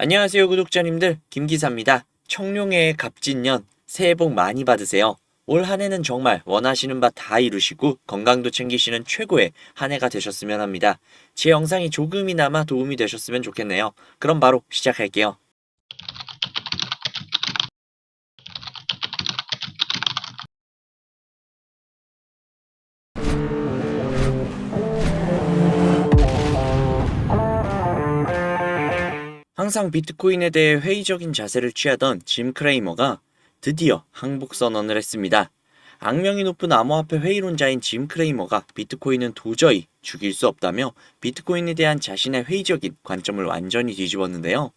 안녕하세요, 구독자님들. 김기사입니다. 청룡의 갑진년 새해 복 많이 받으세요. 올 한 해는 정말 원하시는 바 다 이루시고 건강도 챙기시는 최고의 한 해가 되셨으면 합니다. 제 영상이 조금이나마 도움이 되셨으면 좋겠네요. 그럼 바로 시작할게요. 항상 비트코인에 대해 회의적인 자세를 취하던 짐 크레이머가 드디어 항복 선언을 했습니다. 악명이 높은 암호화폐 회의론자인 짐 크레이머가 비트코인은 도저히 죽일 수 없다며 비트코인에 대한 자신의 회의적인 관점을 완전히 뒤집었는데요.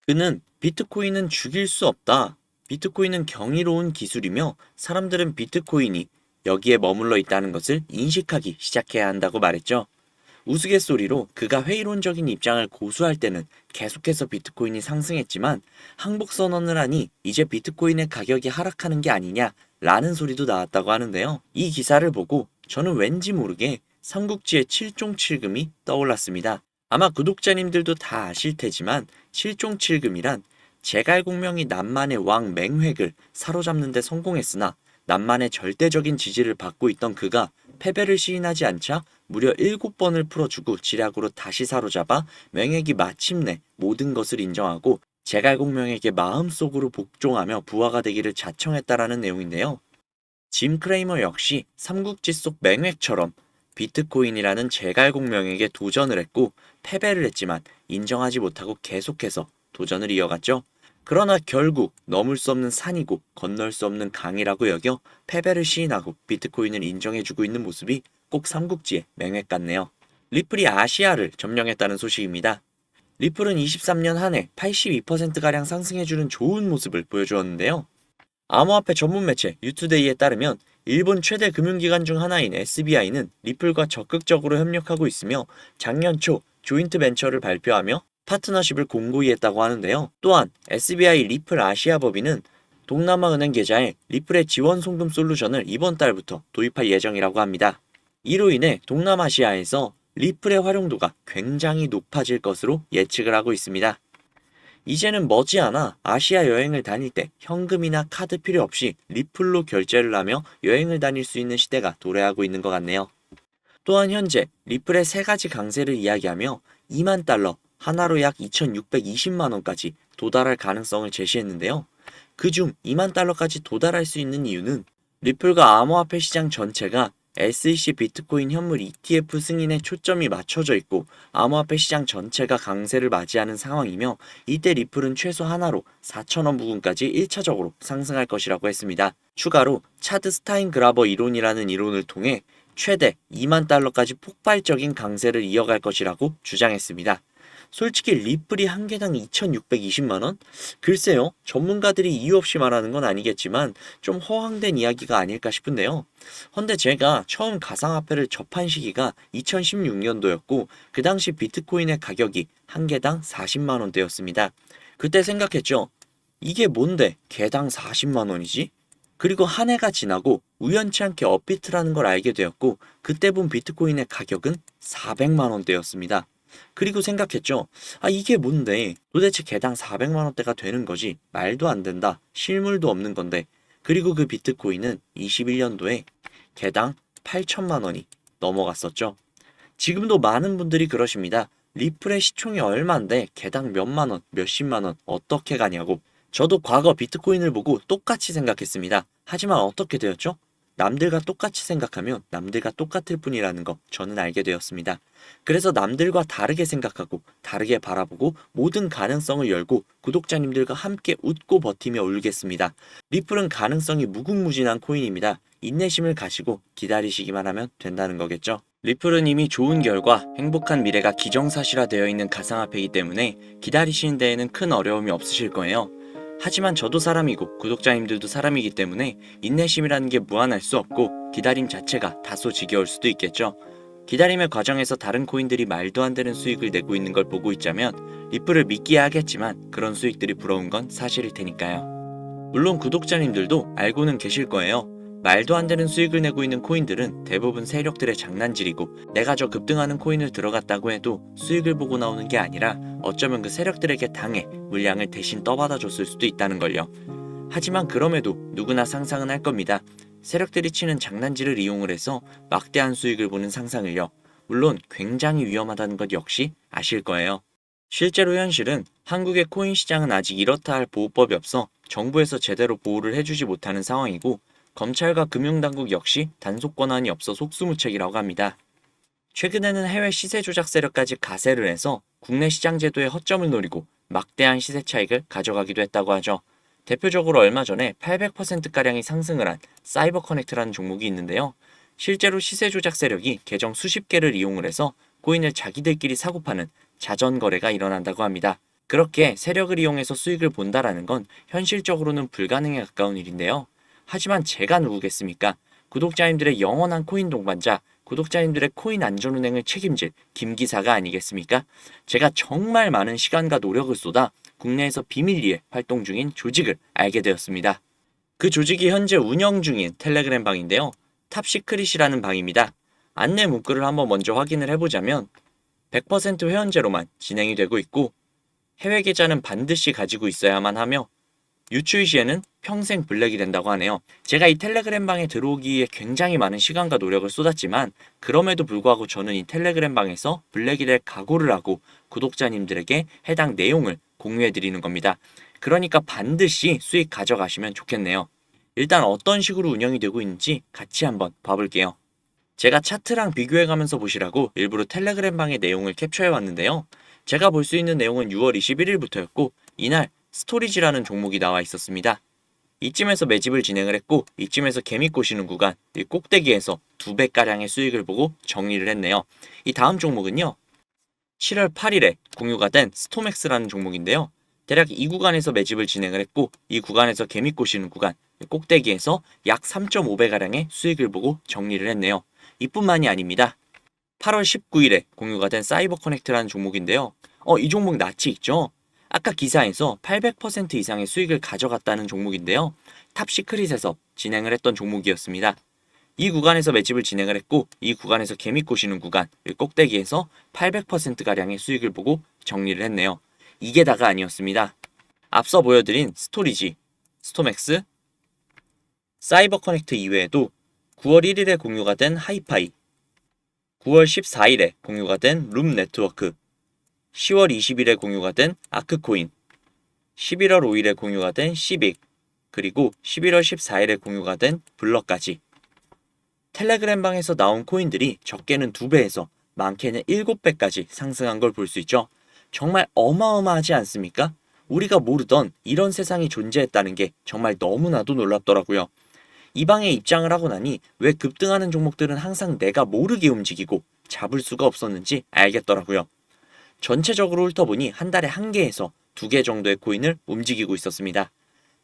그는 비트코인은 죽일 수 없다. 비트코인은 경이로운 기술이며 사람들은 비트코인이 여기에 머물러 있다는 것을 인식하기 시작해야 한다고 말했죠. 우스갯소리로 그가 회의론적인 입장을 고수할 때는 계속해서 비트코인이 상승했지만 항복 선언을 하니 이제 비트코인의 가격이 하락하는 게 아니냐 라는 소리도 나왔다고 하는데요. 이 기사를 보고 저는 왠지 모르게 삼국지의 칠종칠금이 떠올랐습니다. 아마 구독자님들도 다 아실 테지만 칠종칠금이란 제갈공명이 남만의 왕 맹획을 사로잡는 데 성공했으나 남만의 절대적인 지지를 받고 있던 그가 패배를 시인하지 않자 무려 7번을 풀어주고 지략으로 다시 사로잡아 맹획이 마침내 모든 것을 인정하고 제갈공명에게 마음속으로 복종하며 부하가 되기를 자청했다라는 내용인데요. 짐 크레이머 역시 삼국지 속 맹획처럼 비트코인이라는 제갈공명에게 도전을 했고 패배를 했지만 인정하지 못하고 계속해서 도전을 이어갔죠. 그러나 결국 넘을 수 없는 산이고 건널 수 없는 강이라고 여겨 패배를 시인하고 비트코인을 인정해주고 있는 모습이 꼭 삼국지의 맹획 같네요. 리플이 아시아를 점령했다는 소식입니다. 리플은 23년 한 해 82%가량 상승해주는 좋은 모습을 보여주었는데요. 암호화폐 전문 매체 유투데이에 따르면 일본 최대 금융기관 중 하나인 SBI는 리플과 적극적으로 협력하고 있으며 작년 초 조인트 벤처를 발표하며 파트너십을 공고히 했다고 하는데요. 또한 SBI 리플 아시아법인은 동남아 은행 계좌에 리플의 지원 송금 솔루션을 이번 달부터 도입할 예정이라고 합니다. 이로 인해 동남아시아에서 리플의 활용도가 굉장히 높아질 것으로 예측을 하고 있습니다. 이제는 머지않아 아시아 여행을 다닐 때 현금이나 카드 필요 없이 리플로 결제를 하며 여행을 다닐 수 있는 시대가 도래하고 있는 것 같네요. 또한 현재 리플의 세 가지 강세를 이야기하며 2만 달러, 하나로 약 2,620만 원까지 도달할 가능성을 제시했는데요. 그중 2만 달러까지 도달할 수 있는 이유는 리플과 암호화폐 시장 전체가 SEC 비트코인 현물 ETF 승인에 초점이 맞춰져 있고 암호화폐 시장 전체가 강세를 맞이하는 상황이며 이때 리플은 최소 하나로 4,000원 부근까지 1차적으로 상승할 것이라고 했습니다. 추가로 차드 스타인 그라버 이론이라는 이론을 통해 최대 2만 달러까지 폭발적인 강세를 이어갈 것이라고 주장했습니다. 솔직히 리플이 한 개당 2,620만 원? 글쎄요, 전문가들이 이유 없이 말하는 건 아니겠지만 좀 허황된 이야기가 아닐까 싶은데요. 헌데 제가 처음 가상화폐를 접한 시기가 2016년도였고 그 당시 비트코인의 가격이 한 개당 40만 원대였습니다. 그때 생각했죠. 이게 뭔데 개당 40만 원이지? 그리고 한 해가 지나고 우연치 않게 업비트라는 걸 알게 되었고 그때 본 비트코인의 가격은 400만 원대였습니다. 그리고 생각했죠. 아, 이게 뭔데? 도대체 개당 400만 원대가 되는 거지. 말도 안 된다. 실물도 없는 건데. 그리고 그 비트코인은 21년도에 개당 8천만 원이 넘어갔었죠. 지금도 많은 분들이 그러십니다. 리플의 시총이 얼만데 개당 몇만 원, 몇십만 원 어떻게 가냐고. 저도 과거 비트코인을 보고 똑같이 생각했습니다. 하지만 어떻게 되었죠? 남들과 똑같이 생각하면 남들과 똑같을 뿐이라는 거 저는 알게 되었습니다. 그래서 남들과 다르게 생각하고 다르게 바라보고 모든 가능성을 열고 구독자님들과 함께 웃고 버티며 울겠습니다. 리플은 가능성이 무궁무진한 코인입니다. 인내심을 가지고 기다리시기만 하면 된다는 거겠죠. 리플은 이미 좋은 결과, 행복한 미래가 기정사실화되어 있는 가상화폐이기 때문에 기다리시는 데에는 큰 어려움이 없으실 거예요. 하지만 저도 사람이고 구독자님들도 사람이기 때문에 인내심이라는 게 무한할 수 없고 기다림 자체가 다소 지겨울 수도 있겠죠. 기다림의 과정에서 다른 코인들이 말도 안 되는 수익을 내고 있는 걸 보고 있자면 리플을 믿기야 하겠지만 그런 수익들이 부러운 건 사실일 테니까요. 물론 구독자님들도 알고는 계실 거예요. 말도 안 되는 수익을 내고 있는 코인들은 대부분 세력들의 장난질이고 내가 저 급등하는 코인을 들어갔다고 해도 수익을 보고 나오는 게 아니라 어쩌면 그 세력들에게 당해 물량을 대신 떠받아 줬을 수도 있다는 걸요. 하지만 그럼에도 누구나 상상은 할 겁니다. 세력들이 치는 장난질을 이용을 해서 막대한 수익을 보는 상상을요. 물론 굉장히 위험하다는 것 역시 아실 거예요. 실제로 현실은 한국의 코인 시장은 아직 이렇다 할 보호법이 없어 정부에서 제대로 보호를 해주지 못하는 상황이고 검찰과 금융당국 역시 단속 권한이 없어 속수무책이라고 합니다. 최근에는 해외 시세 조작 세력까지 가세를 해서 국내 시장 제도의 허점을 노리고 막대한 시세 차익을 가져가기도 했다고 하죠. 대표적으로 얼마 전에 800%가량이 상승을 한 사이버 커넥트라는 종목이 있는데요. 실제로 시세 조작 세력이 계정 수십 개를 이용을 해서 코인을 자기들끼리 사고 파는 자전 거래가 일어난다고 합니다. 그렇게 세력을 이용해서 수익을 본다라는 건 현실적으로는 불가능에 가까운 일인데요. 하지만 제가 누구겠습니까? 구독자님들의 영원한 코인 동반자, 구독자님들의 코인 안전운행을 책임질 김 기사가 아니겠습니까? 제가 정말 많은 시간과 노력을 쏟아 국내에서 비밀리에 활동 중인 조직을 알게 되었습니다. 그 조직이 현재 운영 중인 텔레그램 방인데요. 탑시크릿이라는 방입니다. 안내 문구를 한번 먼저 확인을 해보자면 100% 회원제로만 진행이 되고 있고 해외 계좌는 반드시 가지고 있어야만 하며 유출 시에는 평생 블랙이 된다고 하네요. 제가 이 텔레그램 방에 들어오기에 굉장히 많은 시간과 노력을 쏟았지만 그럼에도 불구하고 저는 이 텔레그램 방에서 블랙이 될 각오를 하고 구독자님들에게 해당 내용을 공유해 드리는 겁니다. 그러니까 반드시 수익 가져가시면 좋겠네요. 일단 어떤 식으로 운영이 되고 있는지 같이 한번 봐볼게요. 제가 차트랑 비교해 가면서 보시라고 일부러 텔레그램 방의 내용을 capture 해왔는데요. 제가 볼 수 있는 내용은 6월 21일부터였고 이날 스토리지라는 종목이 나와 있었습니다. 이쯤에서 매집을 진행을 했고 이쯤에서 개미 꼬시는 구간, 이 꼭대기에서 2배가량의 수익을 보고 정리를 했네요. 이 다음 종목은요. 7월 8일에 공유가 된 스톰엑스라는 종목인데요. 대략 이 구간에서 매집을 진행을 했고 이 구간에서 개미 꼬시는 구간, 꼭대기에서 약 3.5배가량의 수익을 보고 정리를 했네요. 이뿐만이 아닙니다. 8월 19일에 공유가 된 사이버 커넥트라는 종목인데요. 이 종목 낯이 있죠? 아까 기사에서 800% 이상의 수익을 가져갔다는 종목인데요. 탑시크릿에서 진행을 했던 종목이었습니다. 이 구간에서 매집을 진행을 했고 이 구간에서 개미 꼬시는 구간, 꼭대기에서 800%가량의 수익을 보고 정리를 했네요. 이게 다가 아니었습니다. 앞서 보여드린 스토리지, 스톰엑스, 사이버 커넥트 이외에도 9월 1일에 공유가 된 하이파이, 9월 14일에 공유가 된 룸 네트워크, 10월 20일에 공유가 된 아크코인, 11월 5일에 공유가 된 시빅, 그리고 11월 14일에 공유가 된 블럭까지. 텔레그램 방에서 나온 코인들이 적게는 2배에서 많게는 7배까지 상승한 걸 볼 수 있죠. 정말 어마어마하지 않습니까? 우리가 모르던 이런 세상이 존재했다는 게 정말 너무나도 놀랍더라고요. 이 방에 입장을 하고 나니 왜 급등하는 종목들은 항상 내가 모르게 움직이고 잡을 수가 없었는지 알겠더라고요. 전체적으로 훑어보니 한 달에 1개에서 2개 정도의 코인을 움직이고 있었습니다.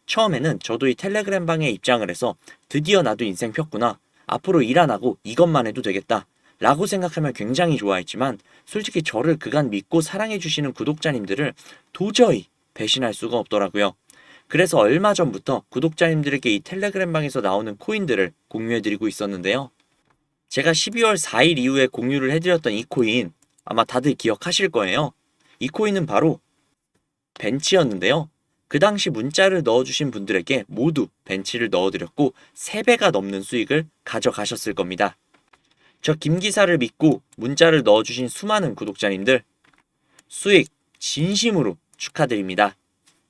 처음에는 저도 이 텔레그램 방에 입장을 해서 드디어 나도 인생 폈구나. 앞으로 일 안 하고 이것만 해도 되겠다. 라고 생각하면 굉장히 좋아했지만 솔직히 저를 그간 믿고 사랑해주시는 구독자님들을 도저히 배신할 수가 없더라고요. 그래서 얼마 전부터 구독자님들에게 이 텔레그램 방에서 나오는 코인들을 공유해드리고 있었는데요. 제가 12월 4일 이후에 공유를 해드렸던 이 코인 아마 다들 기억하실 거예요. 이 코인은 바로 벤치였는데요. 그 당시 문자를 넣어주신 분들에게 모두 벤치를 넣어드렸고 3배가 넘는 수익을 가져가셨을 겁니다. 저 김 기사를 믿고 문자를 넣어주신 수많은 구독자님들 수익 진심으로 축하드립니다.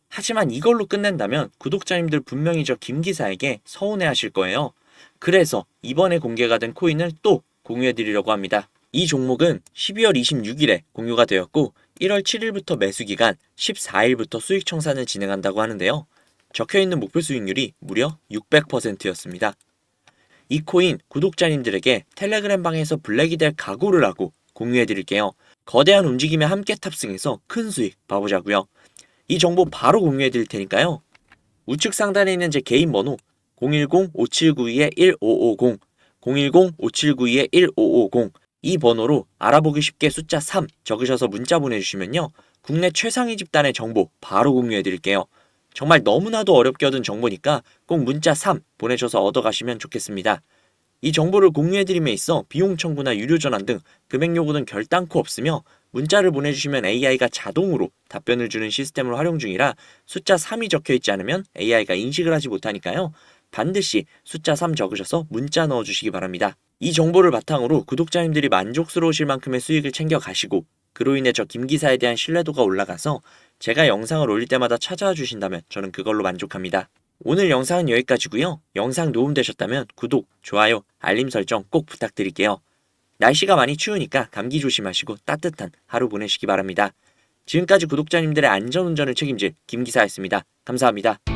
하지만 이걸로 끝낸다면 구독자님들 분명히 저 김 기사에게 서운해하실 거예요. 그래서 이번에 공개가 된 코인을 또 공유해드리려고 합니다. 이 종목은 12월 26일에 공유가 되었고 1월 7일부터 매수기간 14일부터 수익 청산을 진행한다고 하는데요. 적혀있는 목표 수익률이 무려 600%였습니다. 이 코인 구독자님들에게 텔레그램 방에서 블랙이 될 각오를 하고 공유해드릴게요. 거대한 움직임에 함께 탑승해서 큰 수익 봐보자고요. 이 정보 바로 공유해드릴 테니까요. 우측 상단에 있는 제 개인 번호 010-5792-1550 010-5792-1550 이 번호로 알아보기 쉽게 숫자 3 적으셔서 문자 보내주시면요. 국내 최상위 집단의 정보 바로 공유해드릴게요. 정말 너무나도 어렵게 얻은 정보니까 꼭 문자 3 보내셔서 얻어가시면 좋겠습니다. 이 정보를 공유해드림에 있어 비용 청구나 유료 전환 등 금액 요구는 결단코 없으며 문자를 보내주시면 AI가 자동으로 답변을 주는 시스템을 활용 중이라 숫자 3이 적혀있지 않으면 AI가 인식을 하지 못하니까요. 반드시 숫자 3 적으셔서 문자 넣어주시기 바랍니다. 이 정보를 바탕으로 구독자님들이 만족스러우실 만큼의 수익을 챙겨 가시고 그로 인해 저 김기사에 대한 신뢰도가 올라가서 제가 영상을 올릴 때마다 찾아와 주신다면 저는 그걸로 만족합니다. 오늘 영상은 여기까지고요. 영상 도움되셨다면 구독, 좋아요, 알림 설정 꼭 부탁드릴게요. 날씨가 많이 추우니까 감기 조심하시고 따뜻한 하루 보내시기 바랍니다. 지금까지 구독자님들의 안전운전을 책임질 김기사였습니다. 감사합니다.